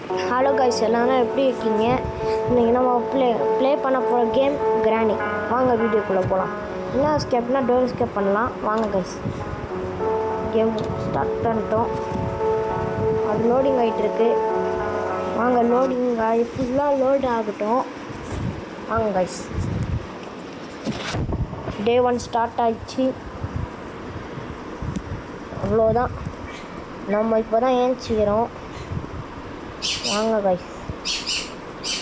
Hello guys, எல்லாரும் எப்படி இருக்கீங்க? இன்றைக்கி நம்ம ப்ளே பண்ண போகிற கேம் கிரானி. வாங்க வீடியோக்குள்ளே போகலாம். என்ன ஸ்கெப்னா டோர் ஸ்கெப் பண்ணலாம். வாங்க கைஸ், கேம் ஸ்டார்ட் பண்ணிட்டோம். அது லோடிங் ஆகிட்டு இருக்கு. வாங்க, லோடிங் ஆகி ஃபுல்லாக லோட் ஆகட்டும். வாங்க கைஸ், டே 1 ஸ்டார்ட் ஆகிடுச்சு. அவ்வளோதான், நம்ம இப்போ தான் ஏஞ்சிக்கிறோம். வாங்க கைஸ்,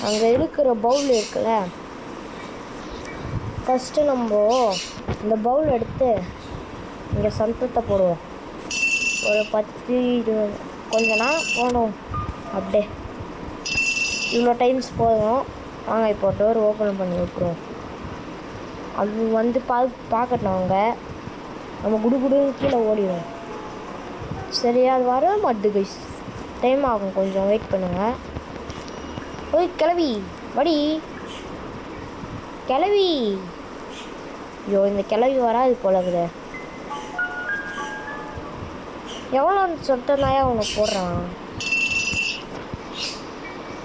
அங்கே இருக்கிற பவுல் இருக்குல்ல, ஃபஸ்ட்டு நம்ம இந்த பவுல் எடுத்து இங்கே சந்தத்தை போடுவோம். ஒரு 10-20 கொஞ்ச நேரம் போகணும். அப்படியே இவ்வளோ டைம்ஸ் போதும். வாங்க இப்போ டோர் ஓப்பன் பண்ணி விட்டுருவோம். அது வந்து பார்க்கட்டும். அவங்க நம்ம குடுன்னு கீழே ஓடிடுவோம். சரியா, அது வர மாட்டுது கைஸ். டைம் ஆகும், கொஞ்சம் வெயிட் பண்ணுங்கள். ஓய் கிளவி, வடி கிளவி. ஐயோ, இந்த கிளவி வராது போலகுது. எவ்வளோ சொட்டனாயா உனக்கு போடுறான்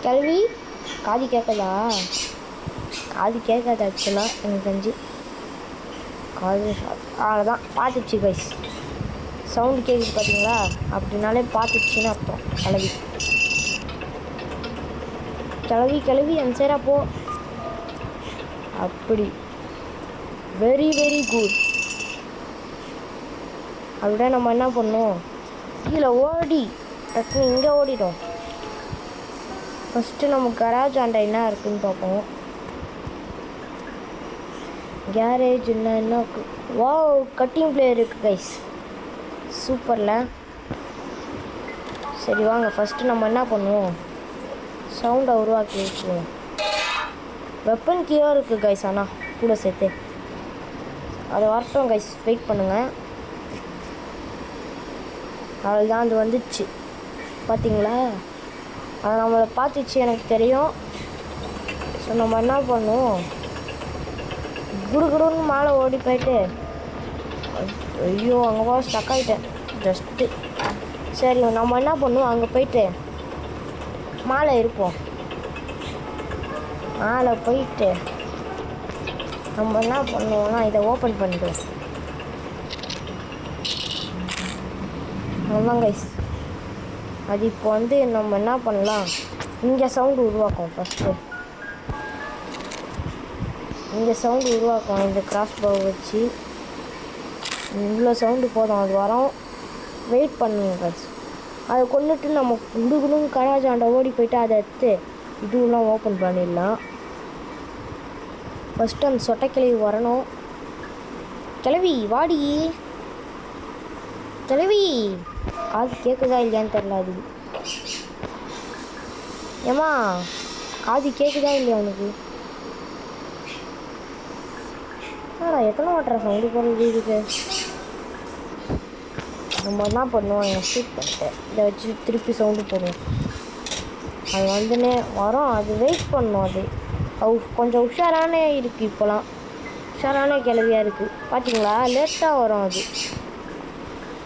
கிளவி? காது கேட்குதா? காது கேட்காது ஆக்சுவலாக, எனக்கு தெரிஞ்சு. காது அவ்வளோதான், பார்த்துச்சு கைஸ். சவுண்டு கேட்குது பார்த்தீங்களா? அப்படின்னாலே பார்த்துச்சுன்னு அர்த்தம். கிளவி கிளவி கிளவி அந்த சைடா போ. அப்படி, வெரி வெரி குட். அப்படியே நம்ம என்ன பண்ணோம், கீழே ஓடி டக்குன்னு இங்கே ஓடிடும். ஃபஸ்ட்டு நம்ம கராஜ் ஆண்ட என்ன இருக்குதுன்னு பார்ப்போம். கேரேஜ் என்ன வா, கட்டிங் பிளேயர் இருக்குது கைஸ். சூப்பரில். சரி வாங்க, ஃபஸ்ட்டு நம்ம என்ன பண்ணுவோம், சவுண்டை உருவாக்கி வச்சுருவோம். வெப்பன் கீழே இருக்குது கைஸ், ஆனால் கூட சேர்த்து அதை வரட்டும் கைஸ், வெயிட் பண்ணுங்கள். அவ்வளோதான், அது வந்துச்சு பார்த்தீங்களா? அது நம்மளை பார்த்துச்சு, எனக்கு தெரியும். ஸோ நம்ம என்ன பண்ணுவோம், குடுன்னு மேலே ஓடி போயிட்டு, ஐயோ அங்கே போய் ஸ்டக் ஆகிட்டேன் ஜஸ்ட்டு. சரி, நம்ம என்ன பண்ணுவோம், அங்கே போயிட்டு மேலே இருப்போம். மேலே போயிட்டு நம்ம என்ன பண்ணுவோம்னா இதை ஓப்பன் பண்ணிடுவோம். அவ்வளோதான் கைஸ். அது இப்போ வந்து நம்ம என்ன பண்ணலாம், இங்கே சவுண்டு உருவாக்கும். ஃபஸ்ட்டு இங்கே சவுண்டு உருவாக்கும். இந்த கிராஸ் பவ் வச்சு இவ்வளோ சவுண்டு போதும், அது வரோம். வெயிட் பண்ணுங்க கைஸ். அதை கொண்டுட்டு நம்ம குடுன்னு கராஜாண்ட ஓடி போயிட்டு அதை எடுத்து இதுவெல்லாம் ஓப்பன் பண்ணிடலாம். ஃபஸ்ட்டு அந்த சொட்டை கிளவி வரணும். கிளவி வாடி, கிளவி. காது கேட்குதா இல்லையான்னு தெரில. அது ஏம்மா, காது கேட்குதா இல்லையா உனக்கு? எத்தனை வாட்டரை சவுண்டு போடுறது இதுக்கு? நம்ம என்ன பண்ணுவோம், எங்கள் ஷூட் பண்ணிட்டு இதை வச்சு திருப்பி சவுண்டு போடுவோம். அது வந்துன்னே வரும். அது வெயிட் பண்ணணும். அது கொஞ்சம் உஷாரானே இருக்குது. இப்போலாம் உஷாரான கிளவியாக இருக்குது பார்த்தீங்களா? லேட்டாக வரும். அது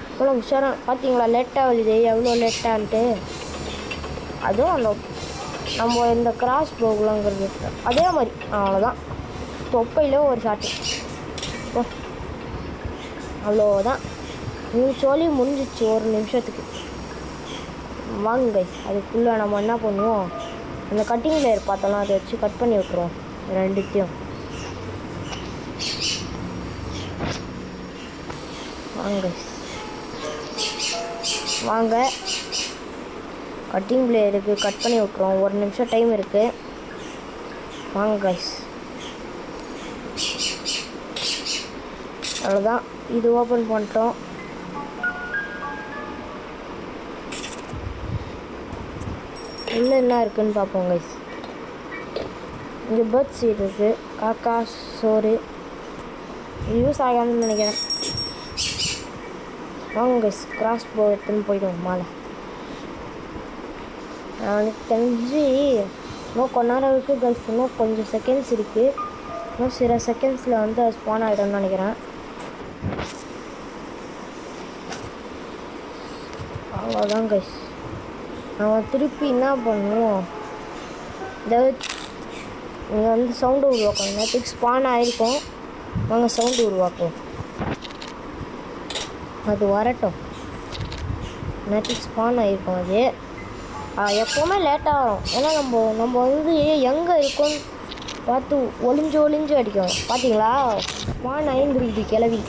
இப்போலாம் உஷாராக பார்த்தீங்களா? லேட்டாக வருது, எவ்வளோ லேட்டான்ட்டு. அதுவும் அந்த நம்ம இந்த கிராஸ் போகலாங்கிறது அதே மாதிரி. அவ்வளோதான், தொப்பையில் ஒரு ஷாட்டு. அவ்வளோதான், சொல்லி முடிஞ்சிச்சு ஒரு நிமிஷத்துக்கு. வாங்க கைஸ், அதுக்குள்ளே நம்ம என்ன பண்ணுவோம், அந்த கட்டிங் பிளேயர் பார்த்தோம்னா அதை வச்சு கட் பண்ணி விட்டுருவோம் ரெண்டுத்தையும். வாங்க கைஸ், வாங்க, கட்டிங் பிளேயருக்கு கட் பண்ணி விட்டுருவோம். ஒரு நிமிஷம் டைம் இருக்குது. வாங்க கைஸ், அவ்வளோதான். இது ஓப்பன் பண்ணிட்டோம். உள்ளே என்ன இருக்குதுன்னு பார்ப்போம் கைஸ். இங்கே பேர்ட் சீட் இருக்குது, காக்கா சோறு. யூஸ் ஆகாதுன்னு நினைக்கிறேன். வாங்க கைஸ், கிராஸ் போ எடுத்துன்னு போயிடுவோம் மேலே. எனக்கு தெரிஞ்சு இன்னும் கொஞ்ச நேரம் இருக்குது கைஸ். இன்னும் கொஞ்சம் செகண்ட்ஸ் இருக்குது. இன்னும் சில செகண்ட்ஸில் வந்து ஸ்பான் ஆகிடும்னு நினைக்கிறேன். அவ்வளோதான் கைஸ். அவன் திருப்பி என்ன பண்ணுவோம், ஏதாவது இங்கே வந்து சவுண்டு உருவாக்கணும். நேற்றுக்கு ஸ்பான் ஆகிருக்கும், நாங்கள் சவுண்டு உருவாக்குவோம். அது வரட்டும். நேற்றுக்கு ஸ்பான் ஆகிருக்கும். அது எப்போவுமே லேட்டாக வரும். ஏன்னா நம்ம வந்து எங்கே இருக்கோன்னு பார்த்து ஒளிஞ்சு அடிக்கும். பார்த்தீங்களா, ஸ்பான் ஆகிருக்குது கிளவி.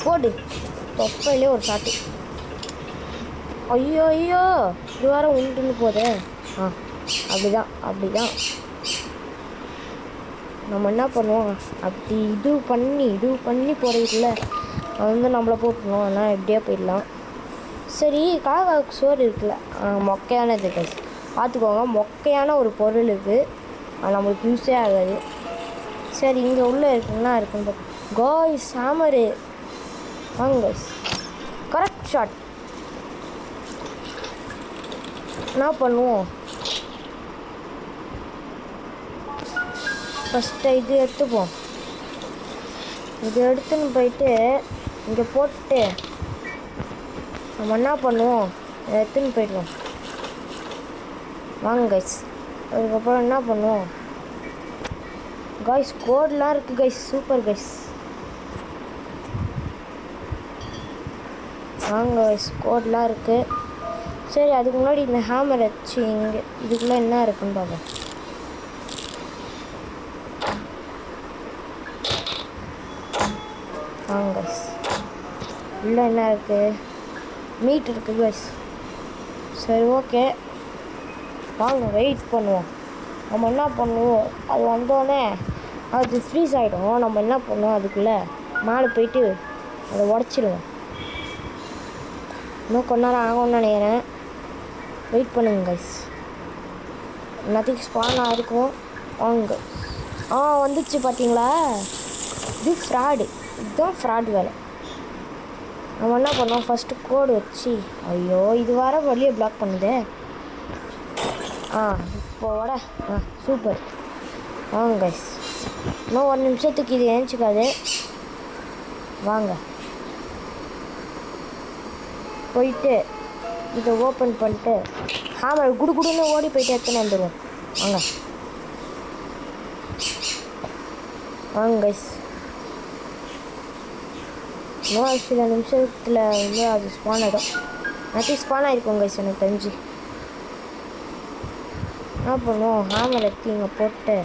போடு தொப்பையிலே ஒரு ஷாட்டு. ஐயோ இது வாரம் உண்டுன்னு போதே. அப்படிதான் நம்ம என்ன பண்ணுவோம், அப்படி இது பண்ணி போகிறதுக்குள்ள அவன் வந்து நம்மளை போட்டுருவோம். ஆனால் எப்படியே போயிடலாம். சரி, காக்காவுக்கு சோறு இருக்குல்ல, மொக்கையானது கைஸ் பார்த்துக்கோங்க. மொக்கையான ஒரு பொருள் இருக்குது, அது நம்மளுக்கு யூஸே ஆகாது. சரி, இங்கே உள்ளே இருக்குன்னா இருக்குன்னு காய்ஸ் ஹேமரு வாங்க கைஸ். Correct shot. என்ன பண்ணுவோம், ஃபஸ்ட்டு இது எடுத்துப்போம். இது எடுத்துன்னு போயிட்டு இங்கே போட்டு நம்ம என்ன பண்ணுவோம், எடுத்துன்னு போயிடுவோம். வாங்க கைஸ். அதுக்கப்புறம் என்ன பண்ணுவோம் கைஸ், கோடெலாம் இருக்குது கைஸ். Super guys. வாங்க கைஸ், கோடெலாம் இருக்குது. சரி, அதுக்கு முன்னாடி இந்த ஹேமர் வச்சு இங்கே இதுக்குள்ளே என்ன இருக்குன்னு பார்ப்போம். வாங்க கைஸ், உள்ளே என்ன இருக்குது, மீட் இருக்குது கைஸ். சரி, ஓகே, வாங்க வெயிட் பண்ணுவோம். நம்ம என்ன பண்ணுவோம், அது வந்தோடனே அது ஃப்ரீஸ் ஆகிடும். நம்ம என்ன பண்ணுவோம், அதுக்குள்ளே மேலே போயிட்டு அதை உடச்சிடுவோம். இன்னும் கொஞ்ச நேரம் ஆகும்னு நினைக்கிறேன். வெயிட் பண்ணுங்க கைஸ். எல்லாத்துக்கும் ஸ்பானாக இருக்கும். வாங்க. வந்துச்சு பார்த்தீங்களா, இது ஃப்ராடு. இதுதான் ஃப்ராடு வேலை. நம்ம என்ன பண்ணோம், ஃபஸ்ட்டு கோடு வச்சு, ஐயோ இது வர வழியை பிளாக் பண்ணுதே. இப்போ வர சூப்பர். வாங்க கைஸ், இன்னும் ஒரு நிமிஷத்துக்கு இது ஏஞ்சிக்காது. வாங்க போயிட்டு இதை ஓப்பன் பண்ணிட்டு ஹேமர் குடுன்னு ஓடி போயிட்டு எடுத்துன்னு வந்துடுவோம். வாங்க கைஸ். இன்னும் சில நிமிஷத்தில் வந்து அது ஸ்பான் ஆகிடும். நேற்று ஸ்பான் ஆகிருக்கும் கைஸ் எனக்கு தெரிஞ்சு. என்ன பண்ணுவோம், ஹேமர் எடுத்து இங்கே போட்டு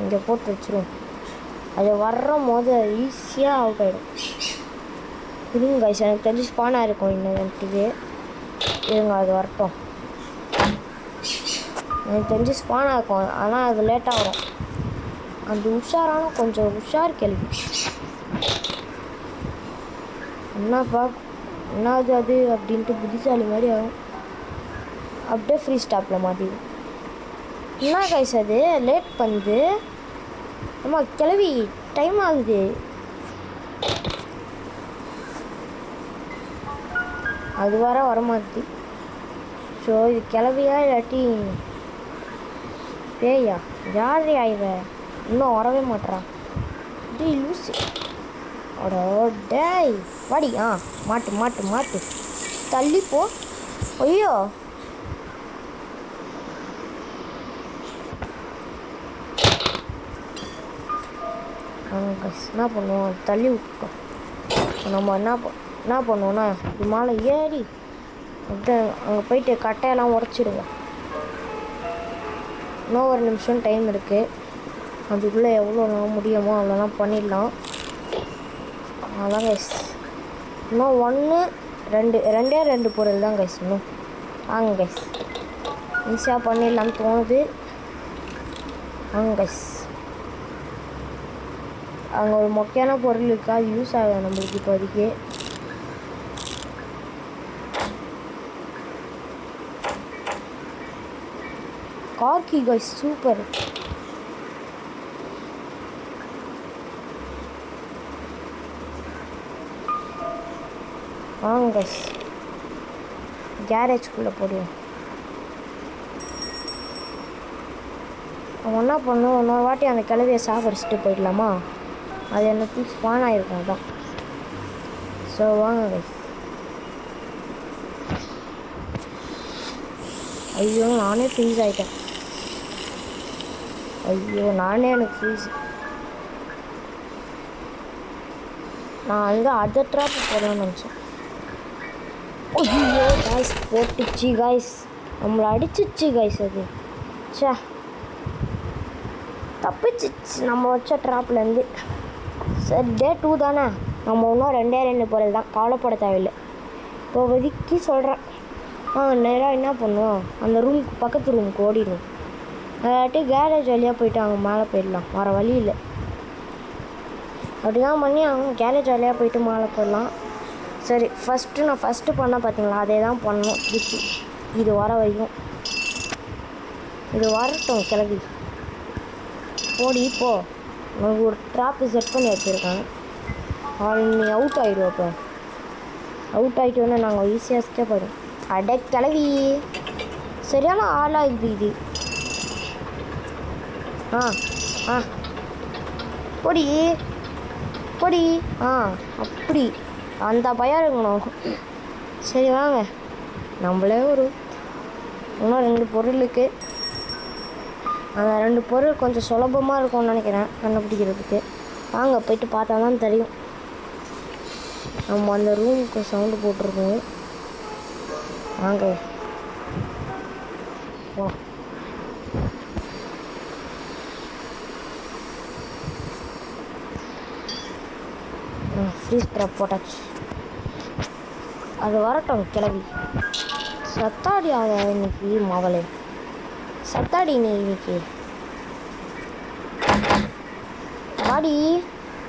இங்கே போட்டு வச்சுருவோம். அது வர்ற போது ஈஸியாக அவுட் ஆகிடும். இருங்க கைஸ், எனக்கு தெரிஞ்சு ஸ்பானாக இருக்கும் இன்னும். இருங்க அது வரட்டும். எனக்கு தெரிஞ்சு ஸ்பானாக இருக்கும், ஆனால் அது லேட்டாக வரும். அந்த உஷாரான கொஞ்சம் உஷார் கேள்வி. என்னது அது அப்படின்ட்டு புத்திசாலி மாதிரி ஆகும். அப்படியே ஃப்ரீ ஸ்டாப்பில் மாட்டிடும். என்ன கைஸ் அது லேட் பண்ணுது. அம்மா கிளவி, டைம் ஆகுது. அது வரமாட்டுது. ஸோ இது கிளவியா இல்லாட்டி பேயா, யாரே ஆயிவ, இன்னும் வரவே மாட்டுறான். டே லூஸு. டேய் வாடி. மாட்டு தள்ளிப்போ. ஐயோ என்ன பண்ணுவோம், தள்ளி விட்டோம். நம்ம என்ன பண்ணுவோன்னா, இது மேலே ஏறி அப்படியே அங்கே போயிட்டு கட்டையெல்லாம் உடச்சிடுவோம். இன்னும் ஒரு நிமிஷம் டைம் இருக்குது. அதுக்குள்ளே எவ்வளோ முடியுமோ அவ்வளோலாம் பண்ணிடலாம். அதான் கைஸ், இன்னும் ரெண்டே 2 பொருள் தான் கைஸ் இன்னும். வாங்க கைஸ், ஈஸியாக பண்ணிடலாம்னு தோணுது. வாங்க கைஸ், அங்கே ஒரு மொக்கையான பொருள் இருக்கா, அது யூஸ் ஆகும் நம்மளுக்கு இப்போதைக்கு. கார்கி கைஸ் சூப்பர். வாங்க கைஸ், கேரேஜ்குள்ளே போடுவோம். அவன் என்ன பண்ணுவோம், இன்னொரு வாட்டி அந்த கிளவியை சாகடிச்சிட்டு போயிடலாமா. அது எனக்கு ஸ்பான் ஆகிருக்கும். அதான் ஸோ வாங்க கைஸ். ஐயோ நானே ஃப்ரீஸ் ஆகிட்டேன். ஐயோ நானே எனக்கு ஃப்ரீஸ். நான் வந்து அதை ட்ராப் போடலாம்னு நினச்சேன். ஐயோ காய்ஸ் போட்டுச்சு காய்ஸ், நம்மளை அடிச்சிச்சு காய்ஸ். அது சே தப்பிச்சிச்சு நம்ம வச்ச ட்ராப்லேருந்து. சரி டே 2 தானே, நம்ம இன்னும் 2 பொருள் தான், கவலைப்பட தேவையில்லை. இப்போ வதிக்கி சொல்கிறேன். நேராக என்ன பண்ணுவோம், அந்த ரூமுக்கு பக்கத்து ரூமுக்கு ஓடிடுவோம். அதாட்டி கேரேஜ் வழியாக போயிட்டு அங்கே மேலே போயிடலாம், வேறு வழி இல்லை. அப்படி தான் பண்ணி அவங்க கேரேஜ் வழியாக போயிட்டு மேலே போயிடலாம். சரி நான் ஃபஸ்ட்டு பண்ண பார்த்தீங்களா, அதே தான் பண்ணணும் திருப்பி. இது வர வரைக்கும் இது வரட்டும் கிளம்பி ஓடி. இப்போது உனக்கு ஒரு ட்ராப்பு செட் பண்ணி வச்சுருக்கேன். நீ அவுட் ஆகிடுவோம். இப்போ அவுட் ஆகிட்டோன்னே நாங்கள் ஈஸியாக எஸ்கேப் ஆகிடும். அட கிளவி சரியான ஆளாக இது. பொடி பொடி. அப்படி அந்த பயம் இருக்கணும். சரி வாங்க, நம்மளே இன்னும் 2 பொருள் இருக்குது. அந்த 2 பொருள் கொஞ்சம் சுலபமாக இருக்கும்னு நினைக்கிறேன் கண்டுபிடிக்கிறதுக்கு. வாங்க போயிட்டு பார்த்தா தான் தெரியும். நம்ம அந்த ரூமுக்கு சவுண்டு போட்டிருக்கோம். வாங்க ஓ ஃப்ரீஸ் ட்ராப் போட்டாச்சு. அது வரட்டும் கிளவி. சத்தாடி ஆக இன்னைக்கு மகளே, சத்தாடி நீ இன்னைக்கு வாடி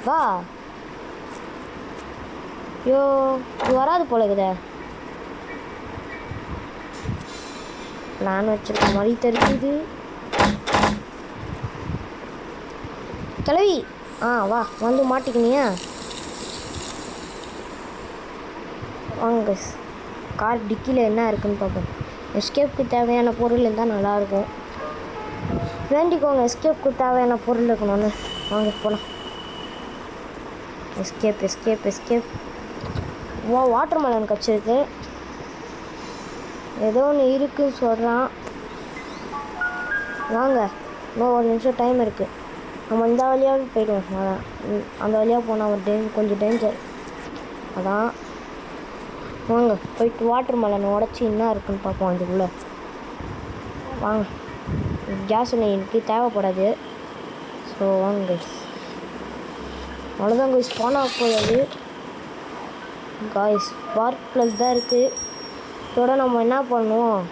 வா. ஐயோ இது வராது போல இருக்குதே. பிளான் வச்சிருக்க மாதிரி தெரியுது கிளவி. வா வந்து மாட்டிக்கினியா. வாங்க கார் டிக்கியில் என்ன இருக்குன்னு பார்ப்போம். எஸ்கேப்புக்கு தேவையான பொருள் இருந்தால் நல்லாயிருக்கும். வேண்டிக்கோங்க எஸ்கேப்புக்கு தேவையான பொருள் இருக்கணும்னு. வாங்க போகலாம். எஸ்கேப். வாட்டர் மெலன் கிடச்சிருக்கு. ஏதோ ஒன்று இருக்குன்னு சொல்கிறான். வாங்க இன்னும் 1 நிமிஷம் டைம் இருக்குது. நம்ம இந்த வழியாகவே போய்டுவோம். அதான் அந்த வழியாக போனால் கொஞ்சம் டேஞ்சர். அதான் வாங்க போயிட்டு வாட்டர் மெலன் உடச்சி என்ன இருக்குன்னு பார்ப்போம் அதுக்குள்ளே. வாங்க கேஸ் எனக்கு தேவைப்படாது. ஸோ வாங்க கைஸ், அவ்வளோதான் கைஸ். ஸ்பான் ஆக போகாது காய்ஸ். ஸ்பார்க் ப்ளஸ் தான் இருக்குது. இதோட நம்ம என்ன பண்ணுவோம்,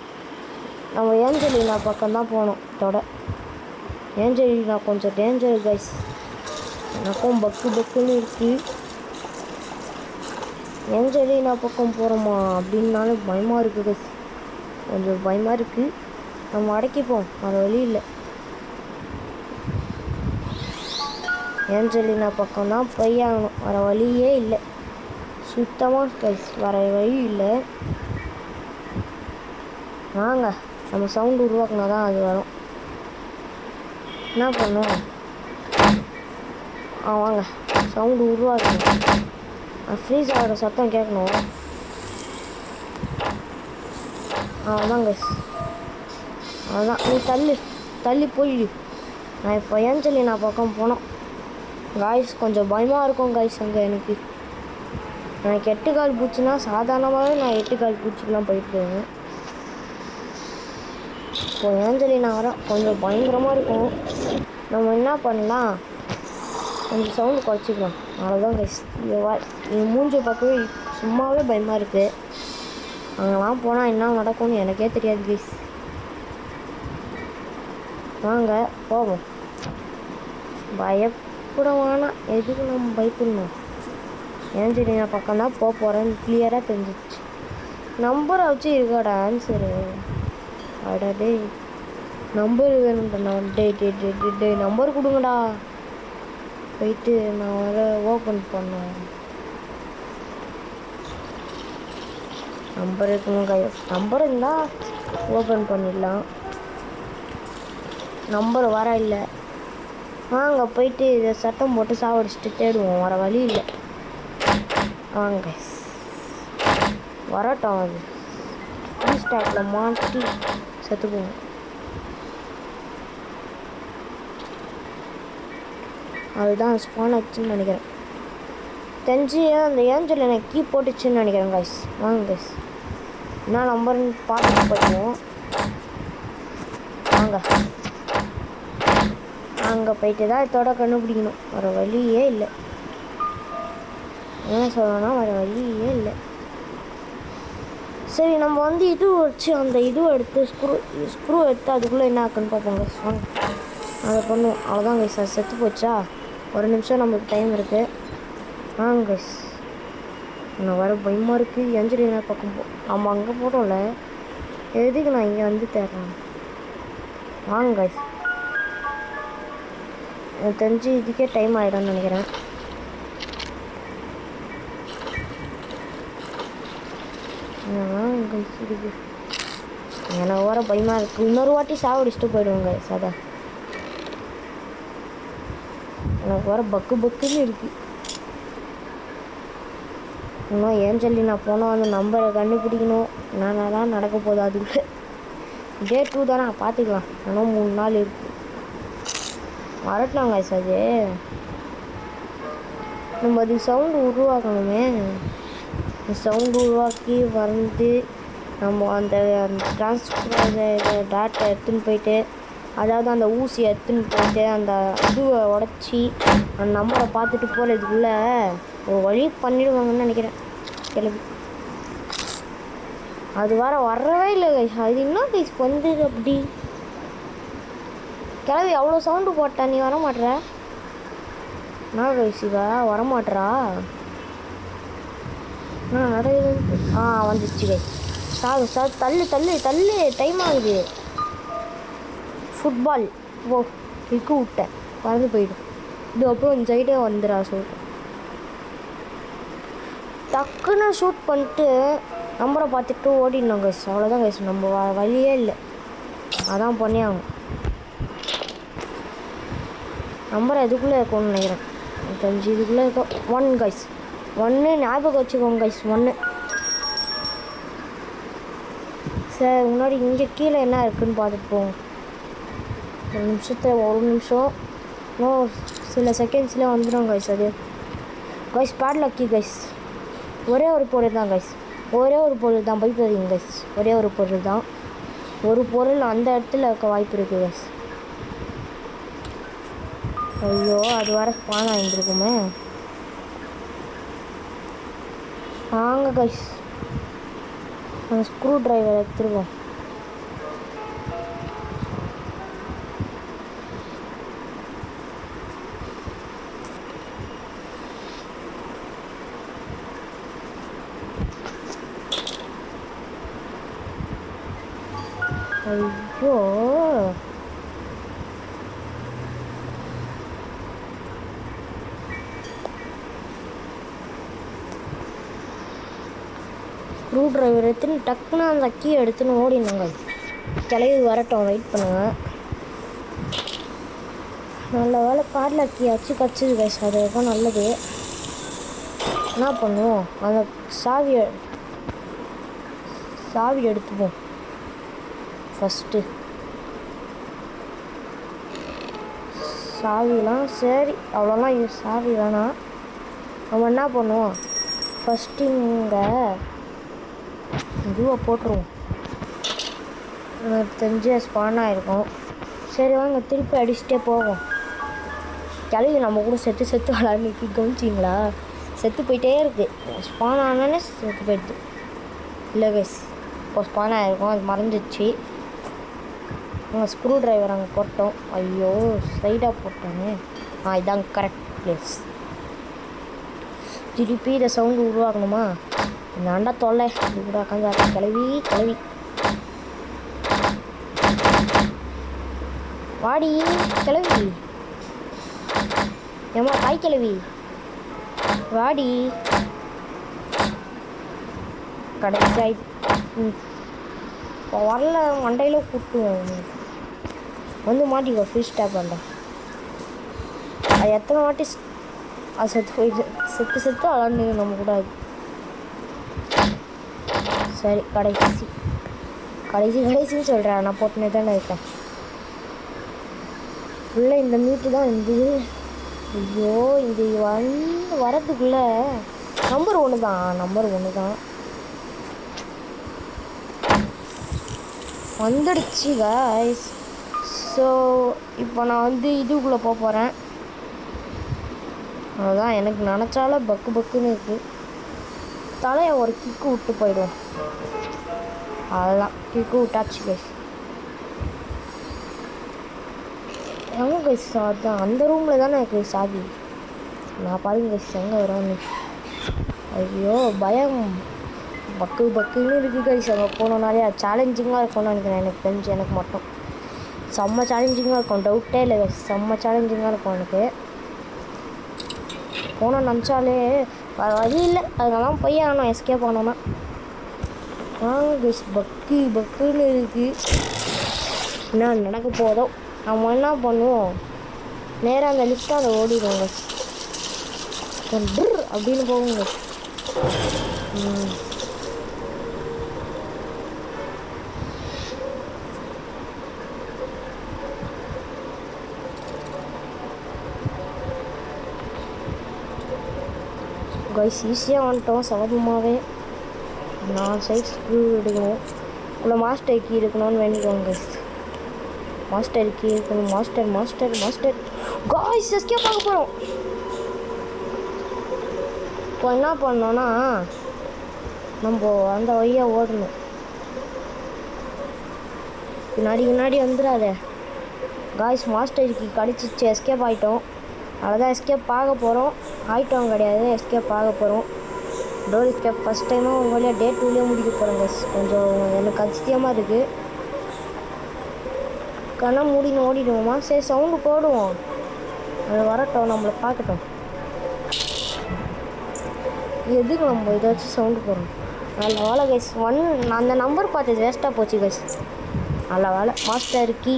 நம்ம ஏஞ்சலினா பக்கம் தான் போகணும். இதோட ஏஞ்சலினா கொஞ்சம் டேஞ்சர் கைஸ். எனக்கும் பக்குன்னு இருக்குது. ஏஞ்சலினா பக்கம் போகிறோமா அப்படின்னாலும் பயமாக இருக்குது கைஸ், கொஞ்சம் பயமாக இருக்குது. நம்ம அடக்கிப்போம், வேறு வழி இல்லை. ஏஞ்சலினா பக்கம் தான் போய் ஆகணும், வேறு வழியே இல்லை. சுத்தமாக கைஸ் வேறு வழி இல்லை. வாங்க நம்ம சவுண்டு உருவாக்குனா தான் அது வரும். என்ன பண்ணும், வாங்க சவுண்டு உருவாக்கணும். ஃப்ரீஸ் ஆகிற சத்தம் கேட்கணும். அதான் கைஸ், அதான் நீ தள்ளி போயிடு. நான் இப்போ ஏஞ்சலினா பக்கம் போனோம் காய்ஸ். கொஞ்சம் பயமாக இருக்கும் காய்ஸ். அங்கே எனக்கு 8 கால் பூச்சின்னா சாதாரணமாகவே நான் 8 கால் பூச்சிக்கெலாம் போயிட்டுருவேன். இப்போ ஏஞ்சலினா வர கொஞ்சம் பயங்கரமாக இருக்கும். நம்ம என்ன பண்ணலாம், கொஞ்சம் சவுண்டு குறைச்சிக்கலாம், அவ்வளோதான் கைஸ். இது மூஞ்சி பார்க்கவே சும்மாவே பயமாக இருக்குது. அங்கெல்லாம் போனால் என்ன நடக்கும்னு எனக்கே தெரியாது கைஸ். வாங்க போவோம். பயப்பட வேணாம், எதுக்கு நம்ம பயப்படணும். ஏஞ்சலினா பக்கம் தான் போகிறேன்னு கிளியராக தெரிஞ்சிச்சு. நம்பரை வச்சு இருக்காடா ஆன்சரு. அடடே நம்பர் வேணும்டா. டே நம்பர் கொடுங்கடா. போயிட்டு நான் வர ஓப்பன் பண்ணேன். நம்பர் இருக்கணும் கைஸ். நம்பர் இருந்தால் ஓப்பன் பண்ணிடலாம். நம்பர் வர இல்லை. வாங்க போயிட்டு இதை சட்டம் போட்டு சாவடிச்சுட்டு தேடுவோம், வர வழி இல்லை. வாங்க கைஸ் வரட்டும். அது ஃப்ரீ ஸ்டாக்கில் மாட்டி செத்து போகும். அதுதான் ஸ்பான் ஆச்சுன்னு நினைக்கிறேன். தெரிஞ்சு அந்த ஏஞ்சல் எனக்கு கீ போட்டுச்சுன்னு நினைக்கிறேன் கைஸ். வாங்க கைஸ் என்ன நம்பர்னு பார்த்துட்டு போயிடுவோம். வாங்க அங்கே போயிட்டு தான் இதோட கண்டுபிடிக்கணும். வேறு வழியே இல்லை. என்ன சொல்லணும்னா வேறு வழியே இல்லை. சரி நம்ம வந்து இது வச்சு அந்த இதுவை எடுத்து ஸ்க்ரூ எடுத்து அதுக்குள்ளே என்ன ஆக்குன்னு பார்ப்போம் கைஸ். வாங்க அதை பண்ணுவோம். அவ்வளோதான் கைஸ். அது செத்து போச்சா? ஒரு நிமிஷம் நம்மளுக்கு டைம் இருக்குது. வாங்க கைஸ். நான் வர பயமாக இருக்குது. எஞ்சலி என்ன பக்கம் நம்ம அங்கே போட்டோம்ல, எதுக்கு நான் இங்கே வந்து தேடுறேன்? வாங்க கைஸ். எனக்கு தெரிஞ்சு இதுக்கே டைம் ஆகிடும்னு நினைக்கிறேன். இருக்கு எனக்கு வர பயமாக இருக்குது. இன்னொரு வாட்டி சாவடிச்சுட்டு போயிடுவோங்க சாதா. எனக்கு வர பக்குன்னு இருக்குது. இன்னும் ஏஞ்சலி நான் போனால் அந்த நம்பரை கண்டுபிடிக்கணும். என்னென்னலாம் நடக்க போகுது அதுக்குள்ளே. டே 2 தானே பார்த்துக்கலாம். ஆனால் 3 நாள் இருக்குது. வரட்டலாங்க அது. நம்ம அது சவுண்டு உருவாக்கணுமே. சவுண்டு உருவாக்கி வந்து நம்ம அந்த டிரான்ஸ்ஃபர் டேட்டை எடுத்துன்னு போயிட்டு, அதாவது அந்த ஊசியை எடுத்துன்னு போயிட்டு அந்த இதுவை உடச்சி அந்த நம்பரை பார்த்துட்டு போகிறதுக்குள்ளே ஒரு வழி பண்ணிடுவாங்கன்னு நினைக்கிறேன். கிளம்பி அது வரவே இல்லை கைஸ். அது என்ன கைஸ் வந்து அப்படி கிளம்பி அவ்வளோ சவுண்டு போட்டா நீ வர மாட்டுற? என்ன கைஸ் இவ வரமாட்டுறா? நடக்குது. வந்துச்சு கைஸ். சாகு தள்ளு டைம் ஆகுது. ஃபுட்பால் இருக்கு விட்டேன். பறந்து போயிடும். இது அப்புறம் இந்த சைடே வந்துடா. டக்குன்னு ஷூட் பண்ணிட்டு நம்பரை பார்த்துட்டு ஓடிடணும் கைஸ். அவ்வளோதான் கைஸ். நம்ம வழியே இல்லை. அதான் பண்ணி ஆகணும். நம்பரை எதுக்குள்ளே இருக்கும்னு நினைக்கிறேன். தெரிஞ்சு இதுக்குள்ளே இருக்கும். 1 கைஸ். 1 ஞாபகம் வச்சுக்கோங்க கைஸ். 1 சரி. முன்னாடி இங்கே கீழே என்ன இருக்குதுன்னு பார்த்துட்டு போவோம். ஒரு நிமிஷம் இன்னும் சில செகண்ட்ஸில் வந்துடும் கைஸ். அது கைஸ் பேட்லக்கி கைஸ். ஒரே ஒரு பொருள் தான் கைஸ். பயப்படுறீங்க கைஸ். ஒரே ஒரு பொருள் தான். ஒரு பொருள் அந்த இடத்துல இருக்க வாய்ப்பு இருக்குது கைஸ். ஐயோ அது வர ஸ்பான் ஆகிருக்குமே. வாங்க கைஸ் அந்த ஸ்க்ரூ டிரைவர் எடுத்துருவோம். ஐயோ ஸ்க்ரூ டிரைவர் எடுத்துன்னு டக்குன்னு அந்த கீ எடுத்துன்னு ஓடினுங்க. கிளவி வரட்டும். வெயிட் பண்ணுங்க. நல்ல வேலை பாடல கீ கச்சுது கைஸ். அது தான் நல்லது. என்ன பண்ணுவோம்? அந்த சாவி எடுத்துப்போம் ஃபஸ்ட்டு. சாவிலாம் சரி அவ்வளோலாம் சாவி வேணாம். நம்ம என்ன பண்ணுவோம்? ஃபஸ்ட்டு இங்கே இதுவை போட்டுருவோம். எனக்கு தெரிஞ்சு ஸ்பான் ஆகிருக்கும். சரி வாங்க திருப்பி அடிச்சுட்டே போவோம். கிளவி நம்ம கூட செத்து விளாண்டுக்கு கவனிச்சிங்களா? செத்து போயிட்டே இருக்குது. ஸ்பான் ஆனானே செத்து போயிடுது. இல்லை கைஸ் இப்போ ஸ்பான் ஆகிருக்கும். அது மறைஞ்சிச்சு. நாங்கள் ஸ்க்ரூ டிரைவர் அங்கே போட்டோம். ஐயோ சைடாக போட்டோங்க. இதாங்க கரெக்ட் பிளேஸ். திருப்பி இதை சவுண்டு உருவாக்கணுமா? நான்டா தொல்லை. இது கூட உட்காந்து கிளவி வாடி கிளவி. ஏமா தாய் கிளவி வாடி. கடைசி ஆயிடுச்சு. இப்போ வரல மண்டையில் கூட்டுவோம். வந்து மாட்டிக்கோ ஃபிஷ் டேப் பண்ண. அது எத்தனை வாட்டி அது செத்து போயிடுது. செத்து செத்து அலாண்டு நம்ம கூடாது. சரி கடைசின்னு சொல்கிறேன். நான் போட்டுனே தானே இருக்கேன். உள்ளே இந்த மீட்டு தான் இருந்தது. ஐயோ இது வரதுக்குள்ளே நம்பர் 1 தான் வந்துடுச்சு கைஸ். ஸோ இப்போ நான் இதுக்குள்ளே போகிறேன். அதுதான் எனக்கு நினச்சால பக்குன்னு இருக்குது. தலையை ஒரு கிக்கு விட்டு போயிடும். அதுதான் கிக்கு விட்டாச்சு கைஸ். எங்கே கைஸ் அதான் அந்த ரூமில் தானே இருக்குது சாவி. நான் பாருங்க கைஸ் எங்கே வரான்னு. ஐயோ பயம் பக்குன்னு இருக்குது கைஸ். அங்கே போனோன்னாலே அது சேலஞ்சிங்காக இருக்கும்னு நினைக்கிறேன். எனக்கு தெரிஞ்சு எனக்கு மட்டும் செம்ம சேலஞ்சிங்காக இருக்கும். டவுட்டே இல்லை கைஸ். செம்ம சேலஞ்சிங்காக இருக்கும் எனக்கு. போன நினச்சாலே வழி இல்லை. அதெல்லாம் போய் ஆகணும் எஸ்கேப் ஆனோன்னா. வாங்க கைஸ் பக்குன்னு இருக்குது. என்ன நடக்க போதோ. நம்ம என்ன பண்ணுவோம், நேராக அந்த லிஃப்ட்டாக அதை ஓடிடுவோங்க. அப்படின்னு போவோங்க. கைஸ் ஈஸியாக வந்துட்டோம் சுலபமாகவே. 4 சைட் ஸ்க்ரூ எடுக்கணும். இல்லை மாஸ்டர் கீ எடுக்கணும்னு வேண்டிக்கோங்க கைஸ். மாஸ்டர் கீ இருக்கணும். மாஸ்டர் கைஸ் எஸ்கேப் பார்க்க போகிறோம். இப்போ என்ன பண்ணோன்னா நம்ம அந்த வழியாக ஓடணும். பின்னாடி வந்துடாத கைஸ். மாஸ்டர் கீ கிடச்சிச்சு. எஸ்கேப் ஆகிட்டோம். அவ்வளோதான் எஸ்கேப் பார்க்க போகிறோம். ஆகிட்டோம் கிடையாது, எஸ்கேப் பார்க்க போகிறோம். டோர் எஸ்கேப் ஃபஸ்ட் டைமாக ஒரு வழியாக டே 2லேயே முடிக்க போகிறோம் கைஸ். கொஞ்சம் எனக்கு அதிசயமாக இருக்குது. கண்ணா மூடின்னு ஓடிடுவோமா? சரி சவுண்டு போடுவோம். அது வரட்டும், நம்மளை பார்க்கட்டும். எதுக்கு நம்ம இதை வச்சு சவுண்டு போடுறோம்? நல்ல வேலை கைஸ். நான் அந்த நம்பர் பார்த்தது வேஸ்ட்டாக போச்சு கைஸ். நல்ல வேலை. மாஸ்டர் கீ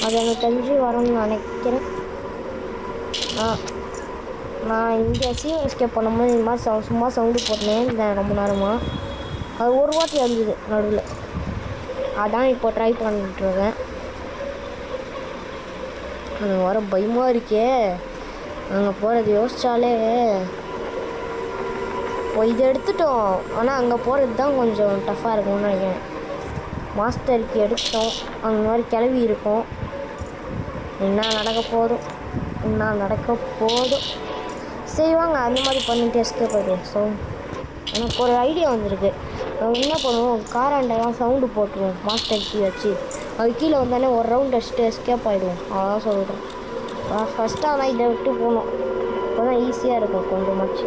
அது எனக்கு தெரிஞ்சு வரணும்னு நினைக்கிறேன். நான் இங்கே எஸ்கேப் பண்ணும்போது இந்த மாதிரி சும்மா சவுண்டு போட்டேன் இருந்தேன் ரொம்ப நேரமாக. அது ஒரு வாட்டி வந்தது நடுவில். அதான் இப்போ ட்ரை பண்ணிட்டுருக்கேன். அது வர பயமாக இருக்கே. அங்கே போகிறது யோசித்தாலே. இப்போ இதை எடுத்துட்டோம். ஆனால் அங்கே போகிறது தான் கொஞ்சம் டஃப்பாக இருக்கும்னு நினைக்கிறேன். மாஸ்டருக்கு எடுத்தோம். அந்த மாதிரி கிளவி இருக்கும். என்ன நடக்க போதும். சரி வாங்க அந்த மாதிரி பண்ணிட்டு எஸ்கேப் ஆகிடுவோம். ஸோ எனக்கு ஒரு ஐடியா வந்திருக்கு. என்ன பண்ணுவோம், காராண்டெல்லாம் சவுண்டு போட்டுருவோம் மாஸ்டர் கீ வச்சு. அது கீழே வந்தானே ஒரு ரவுண்ட் அடிச்சுட்டு எஸ்கேப் ஆகிடுவோம். அதான் சொல்கிறேன். ஃபஸ்ட்டாக தான் இதை விட்டு போகணும். அப்போ தான் ஈஸியாக இருக்கும் கொஞ்சமாச்சு.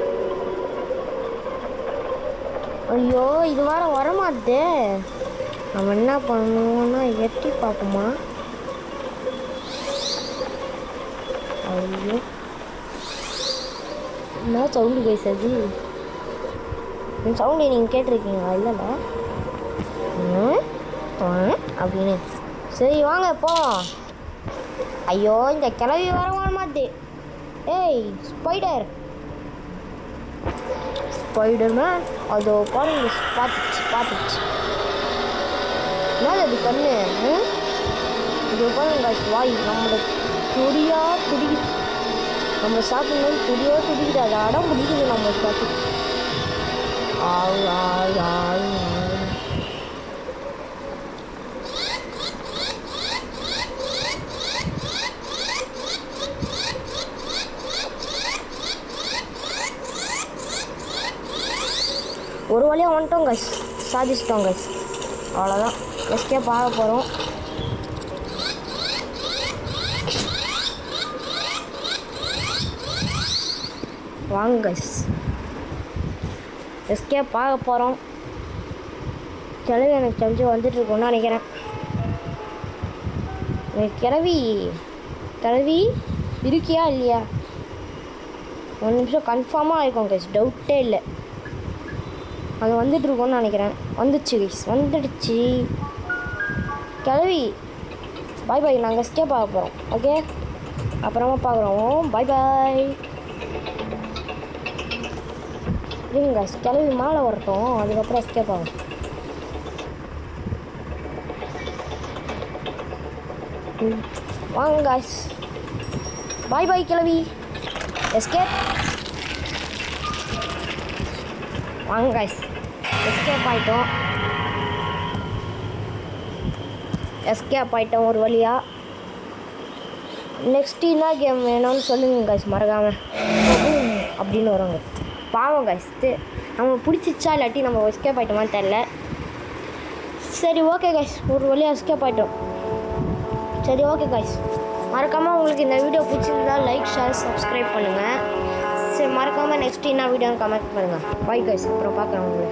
ஐயோ இது வரமாட்டே. நம்ம என்ன பண்ணுவோன்னா எட்டி பார்ப்போமா? ஐயோ என்ன சவுண்டு கைஸ் அது? இந்த சவுண்டு நீங்கள் கேட்டிருக்கீங்களா? இல்லைல்ல அப்படின்னு. சரி வாங்க போவோம். ஐயோ இந்த கிளவி வர மாட்டே. ஏய் ஸ்பைடர்மேன் அதோ பாருங்க. பார்த்துச்சு மேலே அது கண்ணு. இது பாருங்க வாய் நம்மளோட துடிக்குது. நம்ம சாப்பிடணும் துடிக்குது. அது அடம் பிடிக்குது நம்ம சாப்பிட்டு. ஒரு வழியாக வந்துட்டோம் கைஸ். சாதிச்சிட்டோம் கைஸ். அவ்வளோதான் எஸ்கேப் ஆக போகிறோம். வாங்க கைஸ் எஸ்கேப் ஆக போகிறோம். கிளவி எனக்கு தெரிஞ்சு வந்துட்டுருக்கோன்னு நினைக்கிறேன். கிளவி இருக்கியா இல்லையா? 1 நிமிஷம் கன்ஃபார்மாக ஆகிருக்கும் கைஸ். டவுட்டே இல்லை. அது வந்துட்டுருக்கோன்னு நினைக்கிறேன். வந்துடுச்சு கைஸ். வந்துடுச்சு கிளவி. பாய் நாங்கள் எஸ்கேப் ஆக போகிறோம். ஓகே அப்புறமா பார்க்குறோம். Bye bye. இல்லைங்க கிளம்பி மேலே வரட்டும், அதுக்கப்புறம் எஸ்கேப் ஆகும். வாங்க காய்ஸ். பாய் பாய் கிளவி. எஸ்கேப். வாங்க காய்ஸ், எஸ்கேப் ஆகிட்டோம். ஒரு வழியாக. நெக்ஸ்ட்டு என்ன கேம் வேணும்னு சொல்லுங்க காய்ஸ், மறக்காமல் அப்படின்னு வருவாங்க. பாவம் காய்ஸ், நம்ம பிடிச்சிச்சா இல்லாட்டி நம்ம எஸ்கேப் ஆகிட்டோமான்னு தெரில. சரி ஓகே காய்ஸ், ஒரு வழியாக எஸ்கேப் ஆகிட்டோம். சரி ஓகே காய்ஸ், மறக்காமல் உங்களுக்கு இந்த வீடியோ பிடிச்சிருந்தால் லைக், ஷேர், சப்ஸ்கிரைப் பண்ணுங்கள். சரி மறக்காமல் நெக்ஸ்ட்டு என்ன வீடியோன்னு கமெண்ட் பண்ணுங்கள். பை காய்ஸ், அப்புறம் பார்க்குறேன் உங்களை.